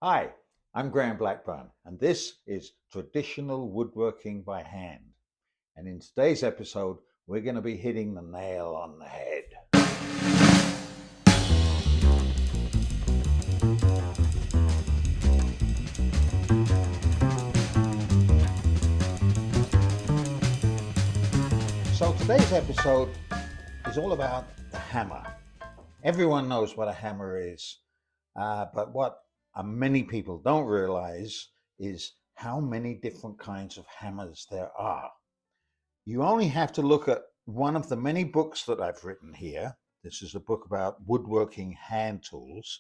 Hi, I'm Graham Blackburn, and this is Traditional Woodworking by Hand. And in today's episode, we're going to be hitting the nail on the head. So today's episode is all about the hammer. Everyone knows what a hammer is, but what many people don't realize is how many different kinds of hammers there are. You only have to look at one of the many books that I've written here. This is a book about woodworking hand tools,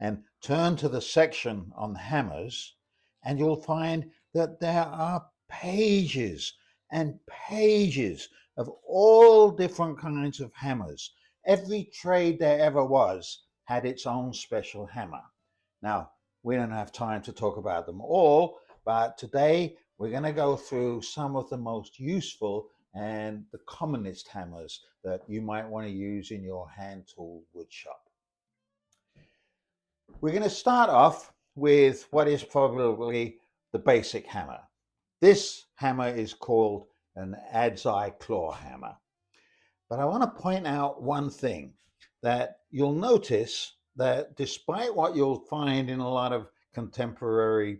and turn to the section on hammers, and you'll find that there are pages and pages of all different kinds of hammers. Every trade there ever was had its own special hammer. Now, we don't have time to talk about them all, but today we're going to go through some of the most useful and the commonest hammers that you might want to use in your hand tool wood shop. We're going to start off with what is probably the basic hammer. This hammer is called an adze claw hammer. But I want to point out one thing, that you'll notice that despite what you'll find in a lot of contemporary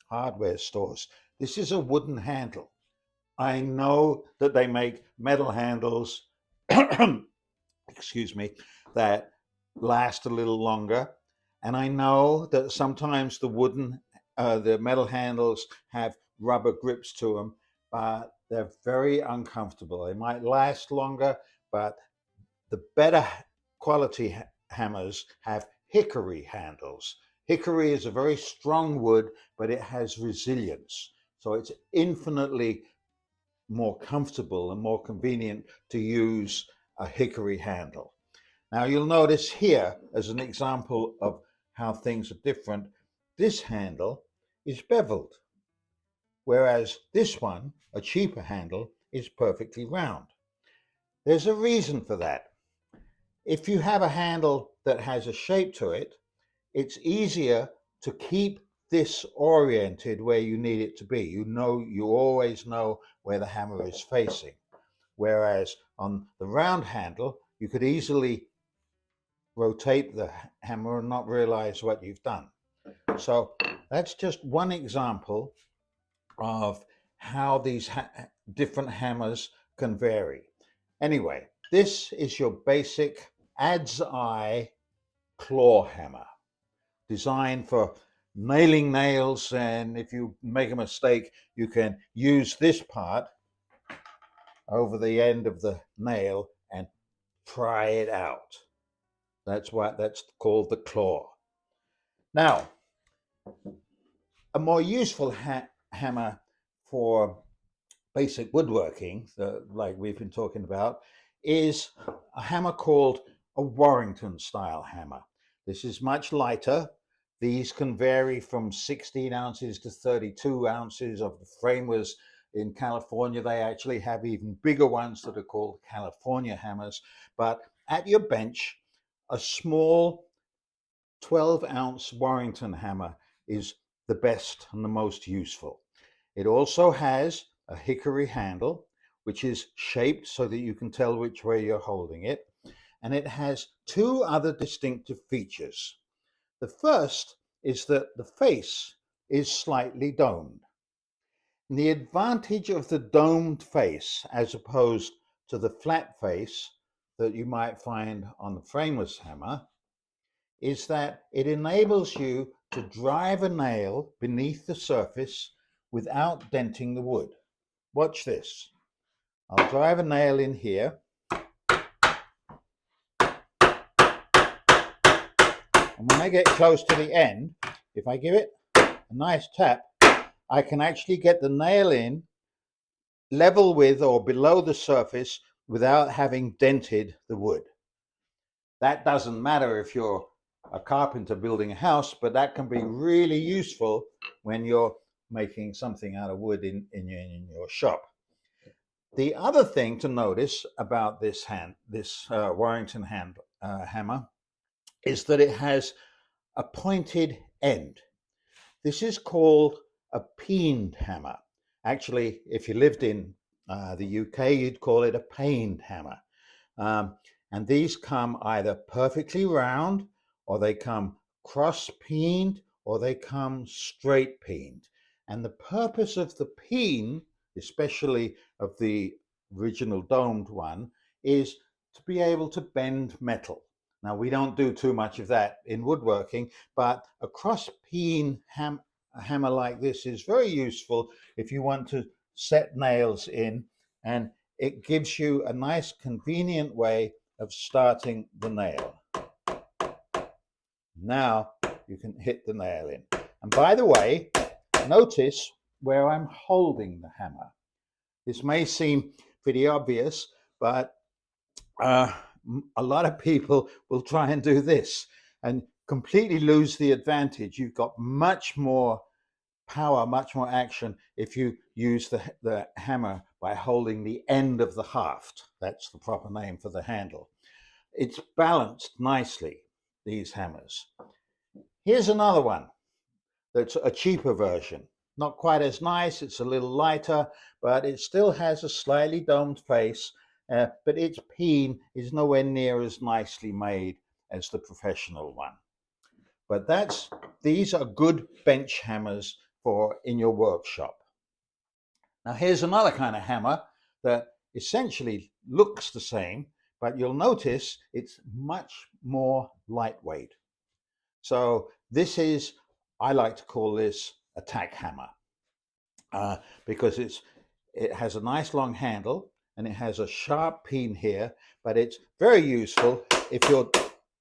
hardware stores, this is a wooden handle. I know that they make metal handles, excuse me, that last a little longer. And I know that sometimes the metal handles have rubber grips to them, but they're very uncomfortable. They might last longer, but the better quality hammers have hickory handles. Hickory is a very strong wood, but it has resilience. So it's infinitely more comfortable and more convenient to use a hickory handle. Now you'll notice here, as an example of how things are different, this handle is beveled, whereas this one, a cheaper handle, is perfectly round. There's a reason for that. If you have a handle that has a shape to it, it's easier to keep this oriented where you need it to be. You always know where the hammer is facing. Whereas on the round handle, you could easily rotate the hammer and not realize what you've done. So that's just one example of how these different hammers can vary. Anyway, this is your basic adze claw hammer, designed for nailing nails, and if you make a mistake, you can use this part over the end of the nail and pry it out. That's called the claw. Now, a more useful hammer for basic woodworking, like we've been talking about, is a hammer called a Warrington style hammer. This is much lighter. These can vary from 16 ounces to 32 ounces. Of the framers in California, they actually have even bigger ones that are called California hammers. But at your bench, a small 12-ounce Warrington hammer is the best and the most useful. It also has a hickory handle, which is shaped so that you can tell which way you're holding it. And it has two other distinctive features. The first is that the face is slightly domed. And the advantage of the domed face, as opposed to the flat face that you might find on the frameless hammer, is that it enables you to drive a nail beneath the surface without denting the wood. Watch this. I'll drive a nail in here. And when I get close to the end, if I give it a nice tap, I can actually get the nail in level with or below the surface without having dented the wood. That doesn't matter if you're a carpenter building a house, but that can be really useful when you're making something out of wood in your shop. The other thing to notice about this Warrington hammer is that it has a pointed end. This is called a peened hammer. Actually, if you lived in the UK, you'd call it a paned hammer. Um, and these come either perfectly round, or they come cross-peened, or they come straight-peened. And the purpose of the peen, especially of the original domed one, is to be able to bend metal. Now, we don't do too much of that in woodworking, but a cross-peen hammer like this is very useful if you want to set nails in, and it gives you a nice convenient way of starting the nail. Now you can hit the nail in. And by the way, notice where I'm holding the hammer. This may seem pretty obvious, but a lot of people will try and do this and completely lose the advantage. You've got much more power, much more action if you use the hammer by holding the end of the haft. That's the proper name for the handle. It's balanced nicely, these hammers. Here's another one that's a cheaper version. Not quite as nice, it's a little lighter, but it still has a slightly domed face, but its peen is nowhere near as nicely made as the professional one. But these are good bench hammers for in your workshop. Now here's another kind of hammer that essentially looks the same, but you'll notice it's much more lightweight. So this is, I like to call this a tack hammer, because it has a nice long handle and it has a sharp peen here, but it's very useful if you're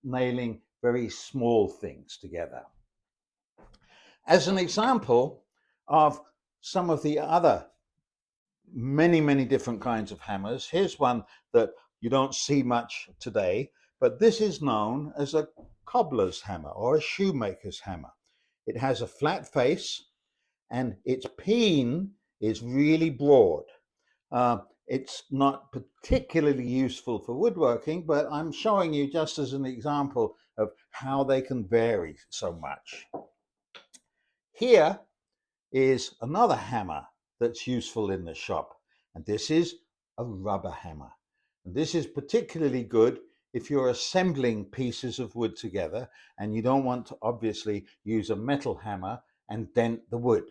nailing very small things together. As an example of some of the other many different kinds of hammers, here's one that you don't see much today, but this is known as a cobbler's hammer or a shoemaker's hammer. It has a flat face and its peen is really broad. It's not particularly useful for woodworking, but I'm showing you just as an example of how they can vary so much. Here is another hammer that's useful in the shop, and this is a rubber hammer. And this is particularly good if you're assembling pieces of wood together and you don't want to obviously use a metal hammer and dent the wood.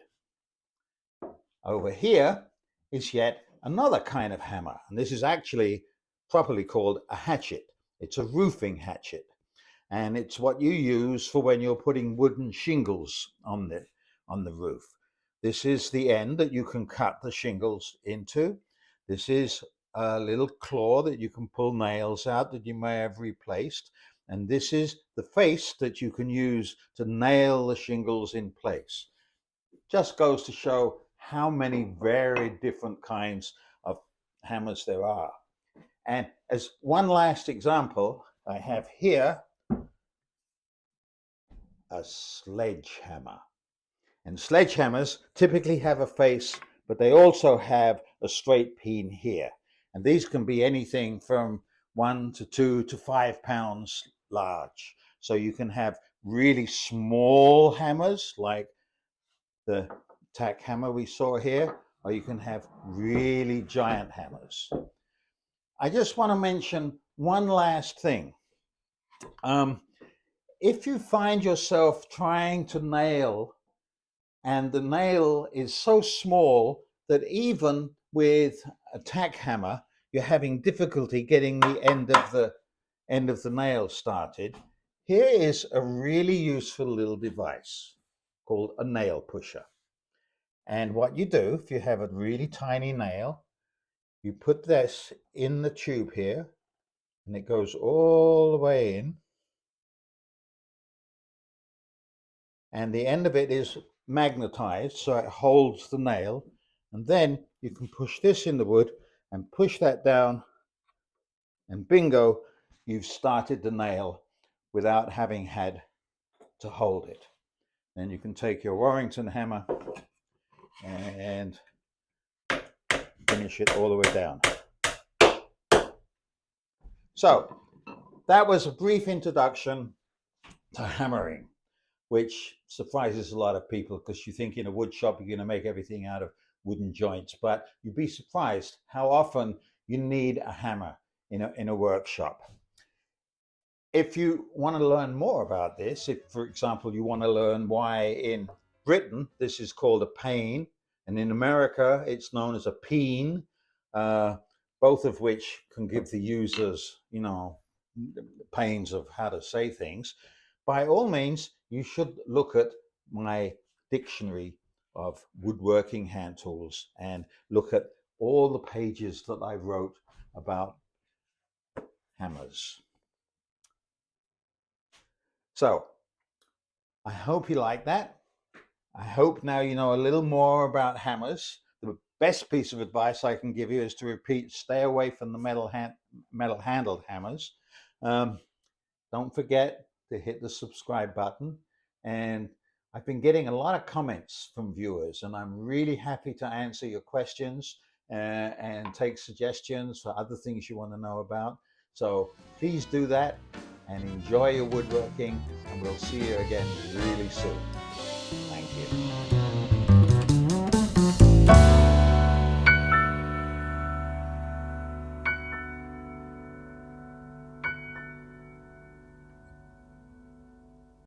Over here is yet another kind of hammer, and this is actually properly called a hatchet. It's a roofing hatchet, and it's what you use for when you're putting wooden shingles on the roof. This is the end that you can cut the shingles into. This is a little claw that you can pull nails out that you may have replaced, and this is the face that you can use to nail the shingles in place. Just goes to show how many very different kinds of hammers there are. And as one last example, I have here a sledgehammer. And sledgehammers typically have a face, but they also have a straight peen here. And these can be anything from 1 to 2 to 5 pounds large. So you can have really small hammers like the tack hammer we saw here, or you can have really giant hammers. I just want to mention one last thing. If you find yourself trying to nail and the nail is so small that even with a tack hammer you're having difficulty getting the end of the nail started, here is a really useful little device called a nail pusher. And what you do, if you have a really tiny nail, you put this in the tube here, and it goes all the way in. And the end of it is magnetized, so it holds the nail. And then you can push this in the wood and push that down, and bingo, you've started the nail without having had to hold it. Then you can take your Warrington hammer and finish it all the way down. So that was a brief introduction to hammering. which surprises a lot of people because you think in a wood shop you're going to make everything out of wooden joints, but you'd be surprised how often you need a hammer in a workshop. If you want to learn more about this, if, for example, you want to learn why in Britain this is called a pane, and in America it's known as a peen, uh, both of which can give the users, pains of how to say things, by all means, you should look at my dictionary of woodworking hand tools and look at all the pages that I wrote about hammers. So I hope you like that. I hope now you know a little more about hammers. The best piece of advice I can give you is to repeat, stay away from the metal handled hammers. Don't forget to hit the subscribe button. And I've been getting a lot of comments from viewers, and I'm really happy to answer your questions and take suggestions for other things you want to know about. So please do that and enjoy your woodworking, and we'll see you again really soon. Thank you.